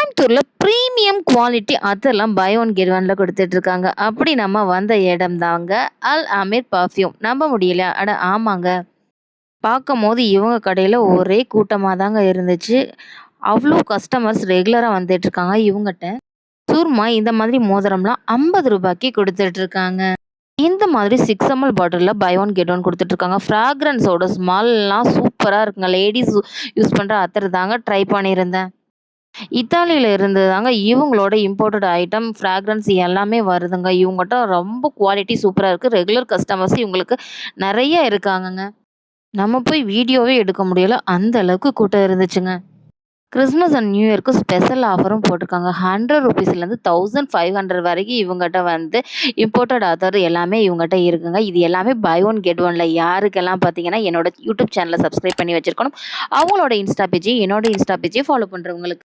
கோயம்புத்தூர்ல premium quality அதெல்லாம் by one get ஒன்ல கொடுத்துட்டு இருக்காங்க. அப்படி நம்ம வந்த இடம் தாங்க அல் அமீர் பர்ஃப்யூம். நம்ப முடியல. அட ஆமாங்க. பார்க்கும்போது இவங்க கடையில ஒரே கூட்டமா தாங்க இருந்துச்சு. அவ்ளோ கஸ்டமர்ஸ் ரெகுலரா வந்துட்டு இருக்காங்க இவங்கட்ட. சுருமா இந்த மாதிரி மோதிரம்லாம் ரூ. 50க்கு கொடுத்துட்டு இருக்காங்க. இந்த மாதிரி 6 ml பாட்டில்ல பை ஒன் கெட் ஒன் கொடுத்துட்டு இருக்காங்க. ஃப்ராக்ரன்ஸோட ஸ்மெல்லாம் சூப்பரா இருக்குங்க. லேடீஸ் யூஸ் பண்ற அத்தர் தாங்க ட்ரை பண்ணியிருந்தேன். இத்தாலியில இருந்து தாங்க இவங்களோட இம்போர்ட்டட் ஐட்டம், ஃப்ராக்ரன்ஸ் எல்லாமே வருதுங்க. இவங்கட்ட ரொம்ப குவாலிட்டி சூப்பரா இருக்கு. ரெகுலர் கஸ்டமர்ஸ் இவங்களுக்கு நெறைய இருக்காங்கங்க. நம்ம போய் வீடியோவே எடுக்க முடியல. அந்த அளவுக்கு கூட்டம் இருந்துச்சுங்க. கிறிஸ்மஸ் அண்ட் நியூ இயர்க்கு ஸ்பெஷல் ஆஃபரும் போட்டிருக்காங்க. ₹100லேருந்து 1500 வரைக்கும் இவங்கட்ட வந்து இம்போர்ட்டட் அத்தர் எல்லாமே இவங்கட்ட இருக்குங்க. இது எல்லாமே பை ஒன் கெட் ஒன்ல. யாருக்கெல்லாம் பார்த்தீங்கன்னா, என்னோட யூடியூப் சேனல சப்ஸ்கிரைப் பண்ணி வச்சிருக்கணும். அவங்களோட இன்ஸ்டா பேஜையும், என்னோட இன்ஸ்டா பேஜையும் ஃபாலோ பண்றவங்களுக்கு.